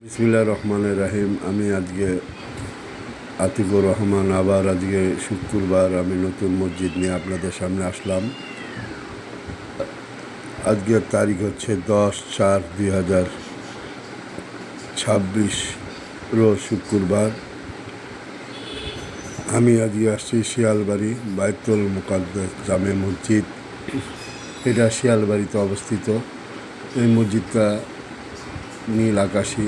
বিসমিল্লাহির রহমানির রহিম। আমি আজকে আতিকুর রহমান, আবার আজকে শুক্রবার আমি নতুন মসজিদ নিয়ে আপনাদের সামনে আসলাম। আজকের তারিখ হচ্ছে 10/4/2026 রোজ শুক্রবার। আমি আজকে আসছি শিয়ালবাড়ি বাইতুল মুকাদ্দাস জামে মসজিদ। এটা শিয়ালবাড়িতে অবস্থিত। এই মসজিদটা নীল আকাশি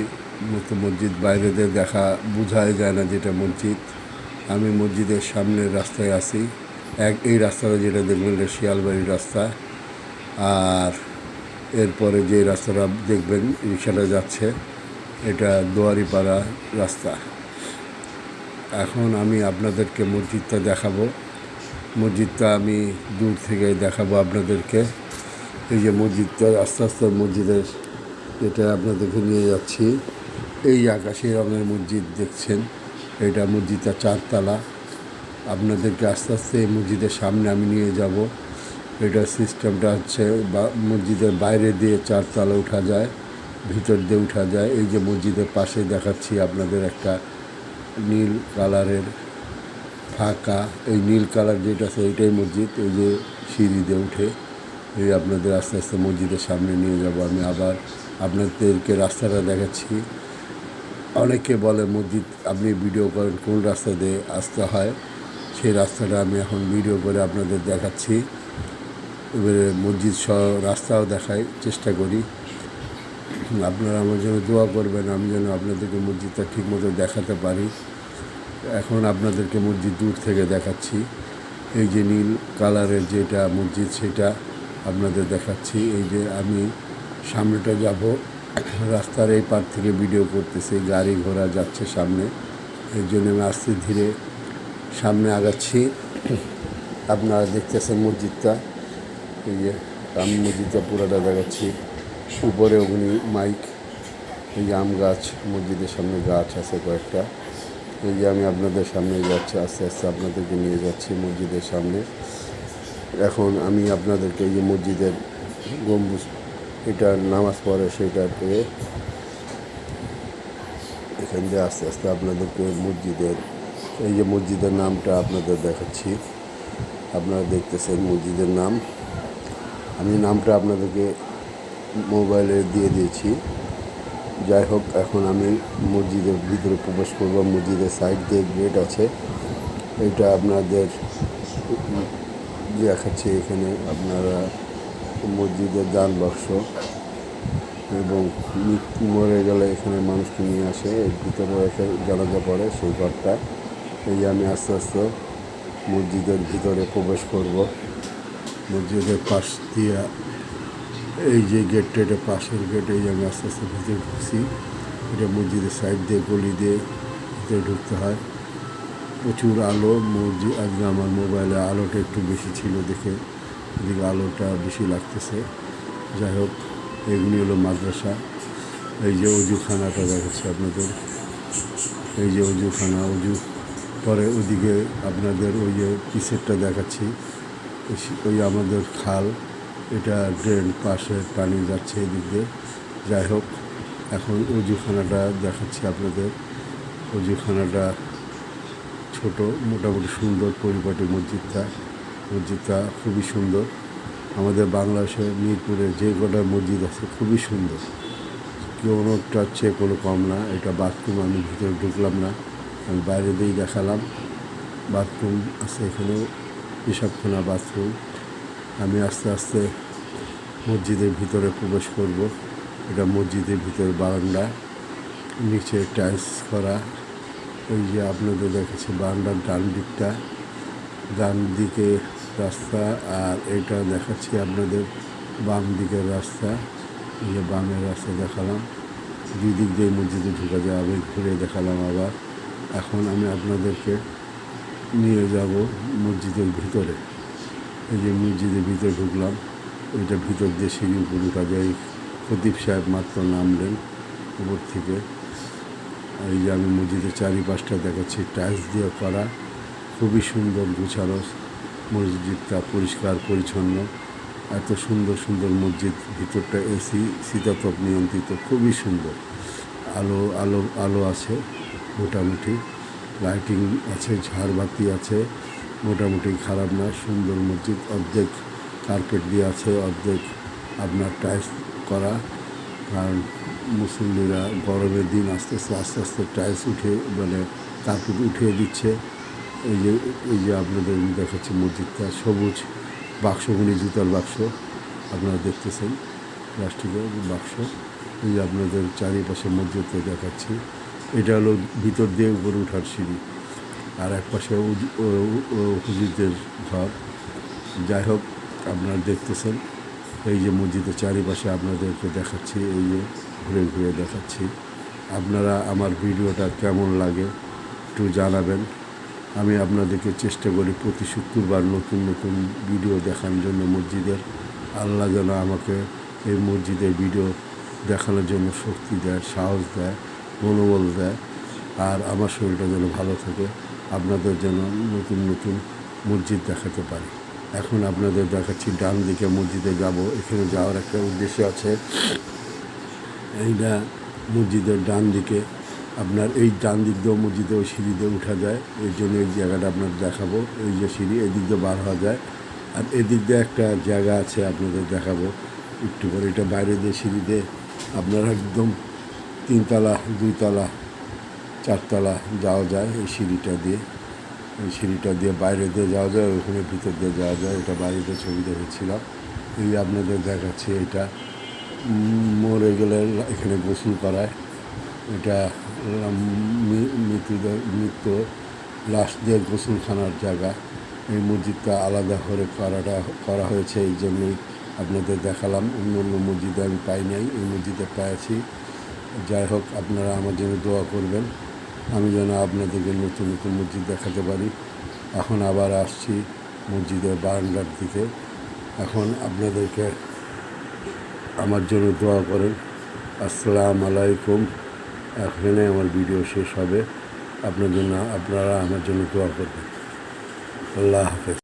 মতো মসজিদ, বাইরে দিয়ে দেখা বোঝাই যায় না যেটা মসজিদ। আমি মসজিদের সামনের রাস্তায় আছি। এই রাস্তাটা যেটা দেখবেন এটা শিয়ালবাড়ির রাস্তা, আর এরপরে যে রাস্তাটা দেখবেন রিক্সাটা যাচ্ছে এটা দুয়ারিপাড়া রাস্তা। এখন আমি আপনাদেরকে মসজিদটা দেখাবো। মসজিদটা আমি দূর থেকে দেখাবো আপনাদেরকে। এই যে মসজিদটা, আস্তে আস্তে মসজিদের এটা আপনাদেরকে নিয়ে যাচ্ছি। এই আকাশি রঙের মসজিদ দেখছেন, এটা মসজিদটা 4 তলা। আপনাদেরকে আস্তে আস্তে এই মসজিদের সামনে আমি নিয়ে যাব। এটা সিস্টেমটা হচ্ছে মসজিদের বাইরে দিয়ে 4 তলা উঠা যায়, ভিতর দিয়ে উঠা যায়। এই যে মসজিদের পাশে দেখাচ্ছি আপনাদের একটা নীল কালারের ফাঁকা, এই নীল কালার যেটা আছে এইটাই মসজিদ। এই যে সিঁড়ি দিয়ে উঠে এই আপনাদের আস্তে আস্তে মসজিদের সামনে নিয়ে যাব। আমি আবার আপনাদেরকে রাস্তাটা দেখাচ্ছি। অনেকে বলে মসজিদ আপনি ভিডিও করেন, কোন রাস্তা দিয়ে আসতে হয় সেই রাস্তাটা আমি এখন ভিডিও করে আপনাদের দেখাচ্ছি। এবারে মসজিদ সহ রাস্তাও দেখাই চেষ্টা করি। আপনারা আমার জন্য দোয়া করবেন, আমি যেন আপনাদেরকে মসজিদটা ঠিকমতো দেখাতে পারি। এখন আপনাদেরকে মসজিদ দূর থেকে দেখাচ্ছি। এই যে নীল কালারের যেটা মসজিদ সেটা আপনাদের দেখাচ্ছি। এই যে আমি সামনেটা যাব, রাস্তার এই পার থেকে ভিডিও করতেছি, গাড়ি ঘোড়া যাচ্ছে সামনে, এই জন্য আমি আস্তে ধীরে সামনে আগাচ্ছি। আপনারা দেখতেছেন মসজিদটা। এই যে আমি মসজিদটা পুরোটা দেখাচ্ছি। উপরে অগ্নি মাইক, এই যে আম গাছ, মসজিদের সামনে গাছ আছে কয়েকটা। এই যে আমি আপনাদের সামনে যাচ্ছি, আস্তে আস্তে আপনাদেরকে নিয়ে যাচ্ছি মসজিদের সামনে। এখন আমি আপনাদেরকে এই যে মসজিদের গম্বুজ, এটা নামাজ পড়ে সেটাকে এখান দিয়ে আস্তে আস্তে আপনাদেরকে মসজিদের, এই যে মসজিদের নামটা আপনাদের দেখাচ্ছি। আপনারা দেখতেছেন মসজিদের নাম, আমি নামটা আপনাদেরকে মোবাইলে দিয়ে দিয়েছি। যাই হোক, এখন আমি মসজিদের ভিতরে প্রবেশ করব। মসজিদের সাইড দিয়ে গেট আছে, এটা আপনাদের দেখাচ্ছি। এখানে আপনারা মসজিদের দান বাক্স, এবং মরে গেলে এখানে মানুষকে নিয়ে আসে, এর ভিতরে রেখে জানাজা পড়ে সেই ঘরটা। এই যে আমি আস্তে আস্তে মসজিদের ভিতরে প্রবেশ করব। মসজিদের পাশ দিয়ে এই যে গেটটা, এটা পাশের গেট। এই যে আমি আস্তে আস্তে ভিতরে ঢুকছি। এটা মসজিদের সাইড দিয়ে গলি দিয়ে ভিতরে ঢুকতে হয়। প্রচুর আলো মসজিদ। আজকে আমার মোবাইলে আলোটা একটু বেশি ছিল দেখে এদিকে আলোটা বেশি লাগতেছে। যাই হোক, এগুলি হলো মাদ্রাসা। এই যে অজুখানাটা দেখাচ্ছি আপনাদের, এই যে অজুখানা, অজু পরে ওদিকে আপনাদের ওই যে পিসেরটা দেখাচ্ছি, ওই আমাদের খাল, এটা ড্রেন, পাশে পানি যাচ্ছে এদিক দিয়ে। যাই হোক, এখন অজুখানাটা দেখাচ্ছি আপনাদের। অজুখানাটা ছোট, মোটামুটি সুন্দর পরিপাটি মসজিদটা খুবই সুন্দর। আমাদের বাংলাদেশে মিরপুরে যে কটা মসজিদ আছে খুবই সুন্দর, কোনোটার চেয়ে কোনো কম না। এটা বাথরুম, আমি ভিতরে ঢুকলাম না, আমি বাইরে দিয়েই দেখালাম। বাথরুম আছে এখানেও, পেশাবখানা, বাথরুম। আমি আস্তে আস্তে মসজিদের ভিতরে প্রবেশ করব। এটা মসজিদের ভিতরে বারান্দা, নিচে টাইলস করা। ওই যে আপনাদের দেখাচ্ছি বারান্দার ডান দিকে রাস্তা, আর এটা দেখাচ্ছি আপনাদের বাম দিকের রাস্তা। এই যে বামের রাস্তা দেখালাম, দুই দিক দিয়ে মসজিদে ঢুকা যায়, আবার ঘুরে দেখালাম আবার। এখন আমি আপনাদেরকে নিয়ে যাব মসজিদের ভিতরে। এই যে মসজিদের ভিতরে ঢুকলাম, ওইটা ভিতর দিয়ে সিঁড়ি উপরে উঠা যায়। খতিব সাহেব মাত্র নামলেন উপর থেকে। এই যে আমি মসজিদের চারিপাশটা দেখাচ্ছি, টাইলস দিয়ে করা, খুবই সুন্দর গুছানো মসজিদটা, পরিষ্কার পরিচ্ছন্ন। এত সুন্দর সুন্দর মসজিদ, ভিতরটা এসি, শীতাতপ নিয়ন্ত্রিত, খুবই সুন্দর। আলো আলো আলো আছে মোটামুটি, লাইটিং আছে, ঝাড়বাতি আছে, মোটামুটি খারাপ না, সুন্দর মসজিদ। অর্ধেক কার্পেট দিয়ে আছে, অর্ধেক আপনার টাইলস করা, কারণ মুসল্লিরা গরমের দিন আস্তে আস্তে টাইলস উঠে মানে কার্পেট উঠিয়ে দিচ্ছে। এই যে আপনাদের দেখাচ্ছি মসজিদটা, সবুজ বাক্সগুলি, জুতার বাক্স আপনারা দেখতেছেন, প্লাস্টিকের বাক্স। এই যে আপনাদের চারিপাশে মসজিদটা দেখাচ্ছি। এটা হলো ভিতর দিয়ে উপরে ওঠার সিঁড়ি, আর এক পাশে হুজুরদের ঘর। যাই হোক, আপনারা দেখতেছেন এই যে মসজিদের চারিপাশে আপনাদেরকে দেখাচ্ছি, এই যে ঘুরে ঘুরে দেখাচ্ছি। আপনারা আমার ভিডিওটা কেমন লাগে একটু জানাবেন। আমি আপনাদেরকে চেষ্টা করি প্রতি শুক্রবার নতুন নতুন ভিডিও দেখানোর জন্য মসজিদের। আল্লাহ যেন আমাকে এই মসজিদের ভিডিও দেখানোর জন্য শক্তি দেয়, সাহস দেয়, মনোবল দেয়, আর আমার শরীরটা যেন ভালো থাকে, আপনাদের যেন নতুন নতুন মসজিদ দেখাতে পারি। এখন আপনাদের দেখাচ্ছি ডান দিকে মসজিদে যাব। এখানে যাওয়ার একটা উদ্দেশ্য আছে। এইটা মসজিদের ডান দিকে, আপনার এই ডান দিক দিয়েও মসজিদে ওই সিঁড়ি দিয়ে উঠা যায়, এই জন্য এই জায়গাটা আপনার দেখাবো। এই যে সিঁড়ি, এদিক দিয়ে বার হওয়া যায়, আর এদিক দিয়ে একটা জায়গা আছে আপনাদের দেখাবো একটু করে। এটা বাইরে দিয়ে সিঁড়ি দিয়ে আপনার একদম 3 তলা 2 তলা 4 তলা যাওয়া যায় এই সিঁড়িটা দিয়ে। এই সিঁড়িটা দিয়ে বাইরে দিয়ে যাওয়া যায়, ওখানে ভিতর দিয়ে যাওয়া যায়। এটা বাড়িতে ছবি দেখেছিলাম। এই আপনাদের দেখাচ্ছি, এটা মরে গেলে এখানে গোসল করায়। এটা মৃত্যু লাশদের গোসলখানার জায়গা। এই মসজিদটা আলাদা করে করা হয়েছে, এই জন্যই আপনাদের দেখালাম। অন্য অন্য মসজিদে আমি পাই নাই, এই মসজিদে পেয়েছি। যাই হোক, আপনারা আমার জন্য দোয়া করবেন, আমি যেন আপনাদেরকে নতুন নতুন মসজিদ দেখাতে পারি। এখন আবার আসছি মসজিদের বারান্দার দিকে। এখন আপনাদেরকে আমার জন্য দোয়া করেন। আসসালামু আলাইকুম। এখানে আমার ভিডিও শেষ হবে। আপনারা আমার জন্য দোয়া করবেন। আল্লাহ হাফেজ।